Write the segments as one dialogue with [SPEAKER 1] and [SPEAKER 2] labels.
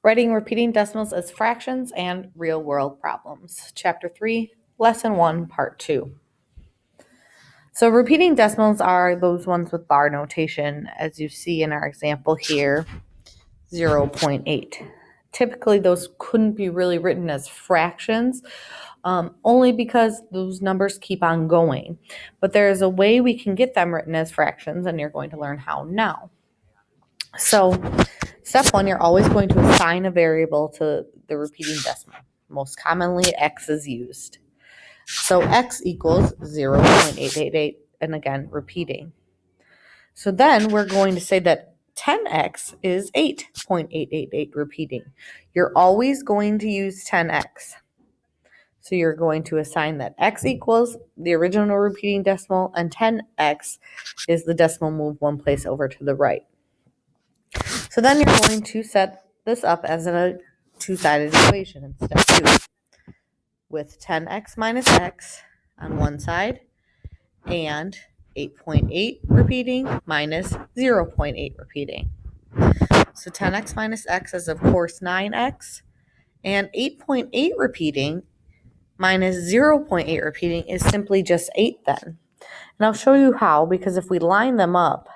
[SPEAKER 1] Writing repeating decimals as fractions and real-world problems. Chapter 3, Lesson 1, Part 2. So repeating decimals are those ones with bar notation, as you see in our example here, 0.8. Typically, those couldn't be really written as fractions, only because those numbers keep on going. But there is a way we can get them written as fractions, and you're going to learn how now. So step 1, you're always going to assign a variable to the repeating decimal. Most commonly, x is used. So x equals 0.888, and again, repeating. So then we're going to say that 10x is 8.888, repeating. You're always going to use 10x. So you're going to assign that x equals the original repeating decimal, and 10x is the decimal moved one place over to the right. So then you're going to set this up as a two-sided equation in step 2 with 10x minus x on one side and 8.8 repeating minus 0.8 repeating. So 10x minus x is, of course, 9x, and 8.8 repeating minus 0.8 repeating is simply just 8 then. And I'll show you how, because if we line them up,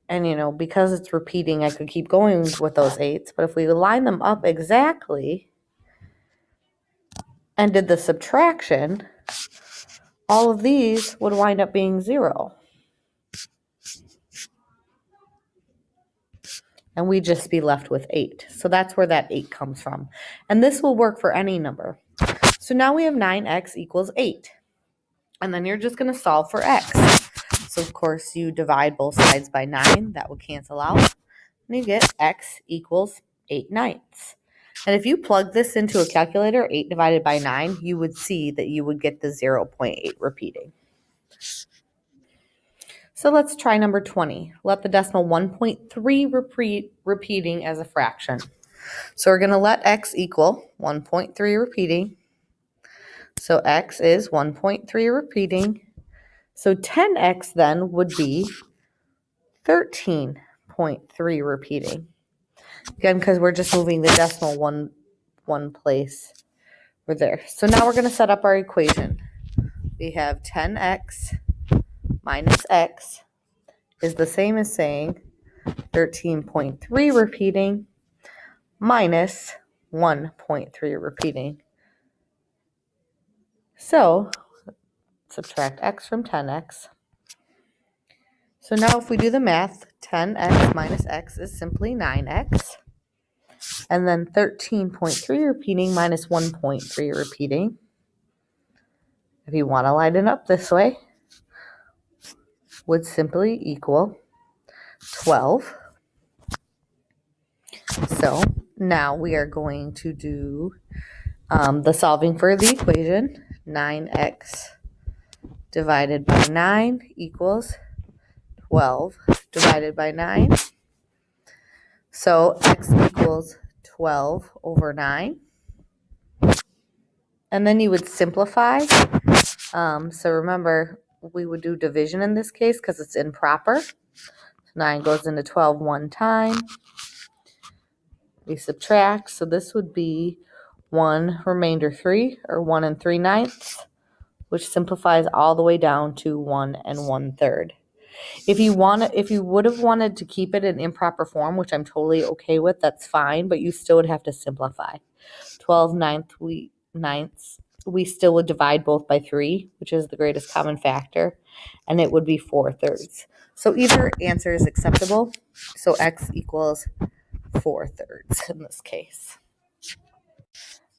[SPEAKER 1] and, because it's repeating, I could keep going with those 8s. But if we line them up exactly and did the subtraction, all of these would wind up being 0. And we'd just be left with 8. So that's where that 8 comes from. And this will work for any number. So now we have 9x equals 8. And then you're just going to solve for x. So, of course, you divide both sides by 9. That would cancel out. And you get x equals 8/9. And if you plug this into a calculator, 8 divided by 9, you would see that you would get the 0.8 repeating. So let's try number 20. Let the decimal 1.3 repeating as a fraction. So we're going to let x equal 1.3 repeating. So x is 1.3 repeating. So 10x then would be 13.3 repeating. Again, because we're just moving the decimal one place. We're there. So now we're going to set up our equation. We have 10x minus x is the same as saying 13.3 repeating minus 1.3 repeating. So subtract x from 10x. So now if we do the math, 10x minus x is simply 9x. And then 13.3 repeating minus 1.3 repeating. If you want to line it up this way, would simply equal 12. So now we are going to do the solving for the equation. 9x divided by 9 equals 12 divided by 9. So x equals 12 over 9. And then you would simplify. So remember, we would do division in this case because it's improper. So 9 goes into 12 one time. We subtract. So this would be 1 remainder 3, or 1 3/9, which simplifies all the way down to 1 1/3. If you would have wanted to keep it in improper form, which I'm totally okay with, that's fine, but you still would have to simplify. 12/9 we still would divide both by 3, which is the greatest common factor, and it would be 4/3. So either answer is acceptable. So x equals 4/3 in this case.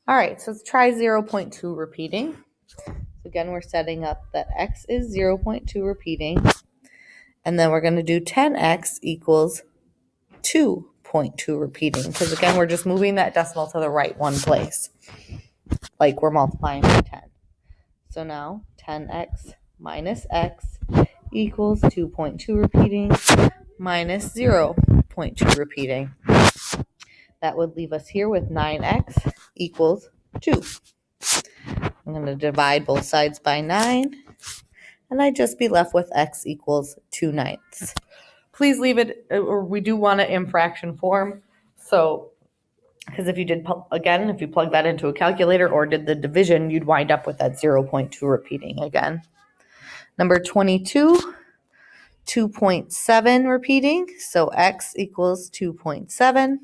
[SPEAKER 1] All right, so let's try 0.2 repeating. So again, we're setting up that x is 0.2 repeating. And then we're going to do 10x equals 2.2 repeating. Because again, we're just moving that decimal to the right one place. Like we're multiplying by 10. So now 10x minus x equals 2.2 repeating minus 0.2 repeating. That would leave us here with 9x equals 2. I'm going to divide both sides by 9. And I'd just be left with x equals 2/9. Please leave it, or we do want it in fraction form. So, because if you did, again, if you plug that into a calculator or did the division, you'd wind up with that 0.2 repeating again. Number 22, 2.7 repeating. So x equals 2.7.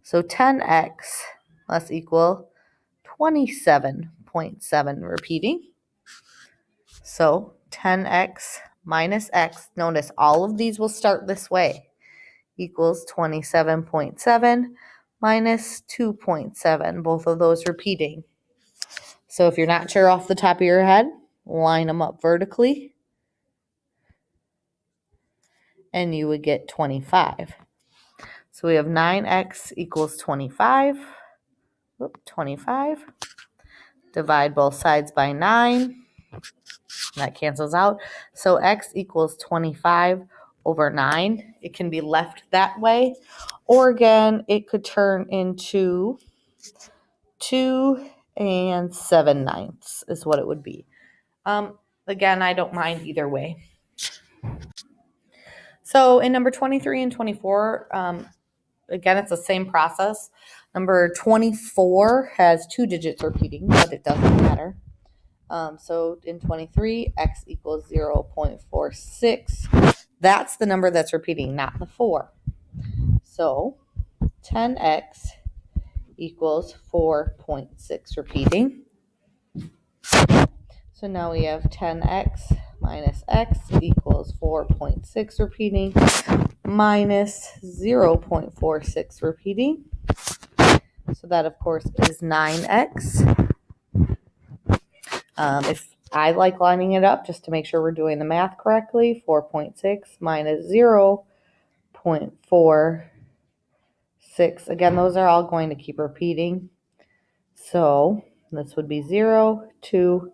[SPEAKER 1] So 10x must equal 27.7 repeating. So 10x minus x, notice all of these will start this way, equals 27.7 minus 2.7, both of those repeating. So if you're not sure off the top of your head, line them up vertically, and you would get 25. So we have 9x equals 25. 25. Divide both sides by 9. That cancels out. So x equals 25 over 9. It can be left that way. Or again, it could turn into 2 7/9 is what it would be. Again, I don't mind either way. So in number 23 and 24, again, it's the same process. Number 24 has 2 digits repeating, but it doesn't matter. So in 23, x equals 0.46. That's the number that's repeating, not the 4. So 10x equals 4.6 repeating. So now we have 10x minus x equals 4.6 repeating minus 0.46 repeating. So that, of course, is 9x. If I like lining it up just to make sure we're doing the math correctly, 4.6 minus 0.46. Again, those are all going to keep repeating. So this would be 0, 2.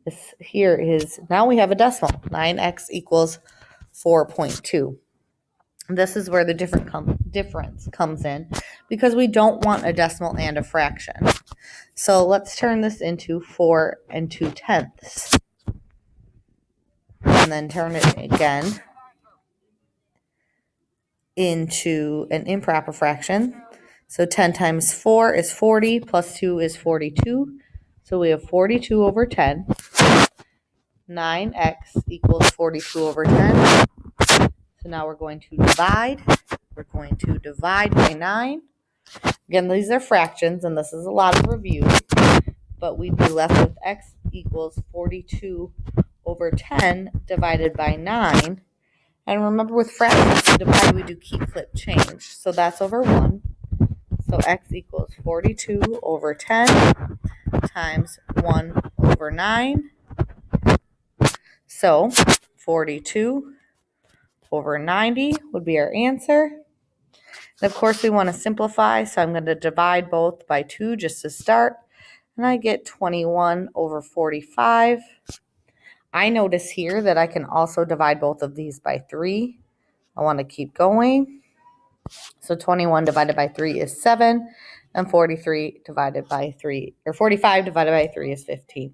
[SPEAKER 1] This here is, now we have a decimal. 9x equals 4.2. This is where the difference comes in, because we don't want a decimal and a fraction. So let's turn this into 4 2/10. And then turn it again into an improper fraction. So 10 times 4 is 40, plus 2 is 42. So we have 42 over 10. 9x equals 42 over 10. So now we're going to divide. We're going to divide by 9. Again, these are fractions, and this is a lot of review, but we'd be left with x equals 42 over 10 divided by 9. And remember, with fractions, to divide, we do keep, flip, change. So that's over 1. So x equals 42 over 10 times 1 over 9. So 42 over 90 would be our answer. And of course, we want to simplify, so I'm going to divide both by 2 just to start. And I get 21 over 45. I notice here that I can also divide both of these by 3. I want to keep going. So 21 divided by 3 is 7, and 43 divided by 3, or 45 divided by 3 is 15.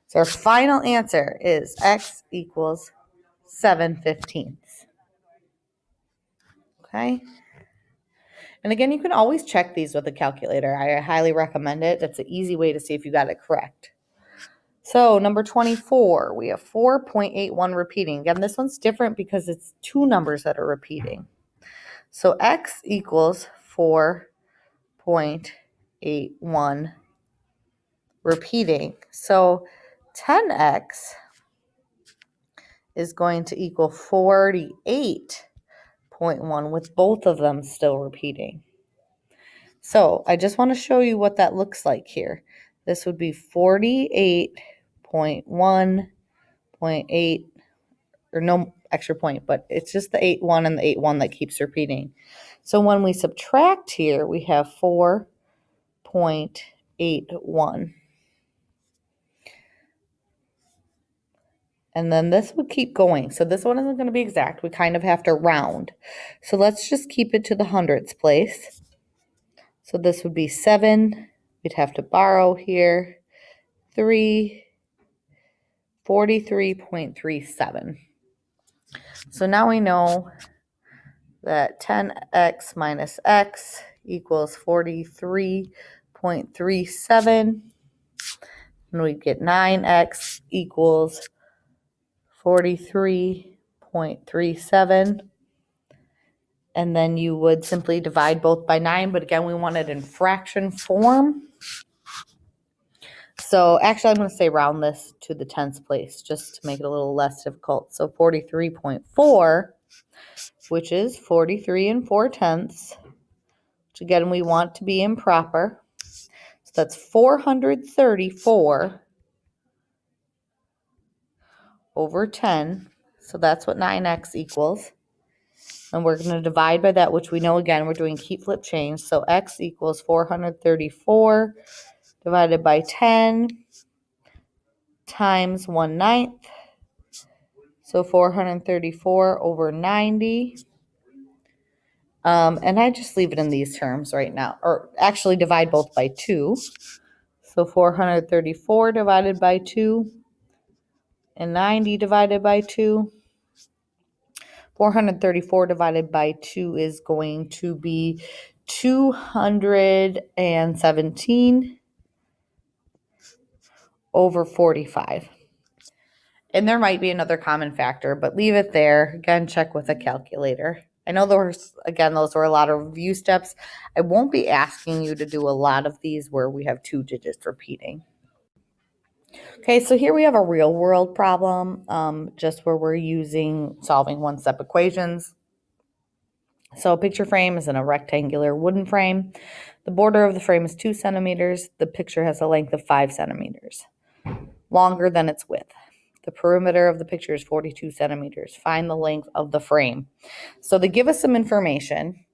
[SPEAKER 1] So our final answer is x equals 7/15. Okay. And again, you can always check these with a calculator. I highly recommend it. That's an easy way to see if you got it correct. So number 24, we have 4.81 repeating. Again, this one's different because it's 2 numbers that are repeating. So x equals 4.81 repeating. So 10x is going to equal 48.1 with both of them still repeating. So I just want to show you what that looks like here. This would be 48.1.8, or no extra point, but it's just the 8.1 and the 8.1 that keeps repeating. So when we subtract here, we have 4.81. And then this would keep going. So this one isn't going to be exact. We kind of have to round. So let's just keep it to the hundredths place. So this would be 7. We'd have to borrow here 3, 43.37. So now we know that 10x minus x equals 43.37. And we get 9x equals 43.37. And then you would simply divide both by 9. But again, we want it in fraction form. So actually, I'm going to say round this to the tenths place just to make it a little less difficult. So 43.4, which is 43 and 4/10, which again, we want to be improper. So that's 434 over 10. So that's what 9x equals. And we're going to divide by that, which we know, again, we're doing keep, flip, change. So x equals 434 divided by 10 times 1/9. So 434 over 90. And I just leave it in these terms right now, or actually divide both by 2. So 434 divided by 2 and 90 divided by 2. 434 divided by 2 is going to be 217 over 45. And there might be another common factor, but leave it there. Again, check with a calculator. I know those were a lot of review steps. I won't be asking you to do a lot of these where we have 2 digits repeating. Okay, so here we have a real world problem, just where we're solving one-step equations. So a picture frame is in a rectangular wooden frame. The border of the frame is 2 centimeters. The picture has a length of 5 centimeters, longer than its width. The perimeter of the picture is 42 centimeters. Find the length of the frame. So they give us some information.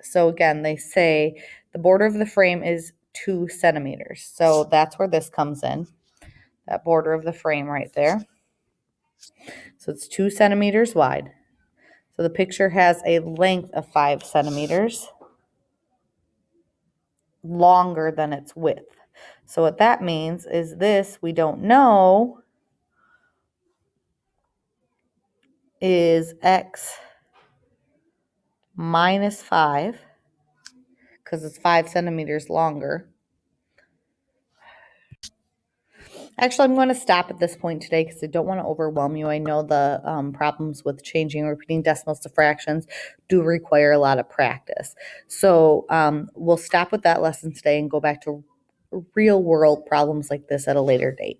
[SPEAKER 1] So again, they say the border of the frame is 2 centimeters. So that's where this comes in, that border of the frame right there. So it's 2 centimeters wide. So the picture has a length of 5 centimeters, longer than its width. So what that means is this, we don't know, is x minus 5, because it's 5 centimeters longer. Actually, I'm going to stop at this point today because I don't want to overwhelm you. I know the problems with changing and repeating decimals to fractions do require a lot of practice. So we'll stop with that lesson today and go back to real world problems like this at a later date.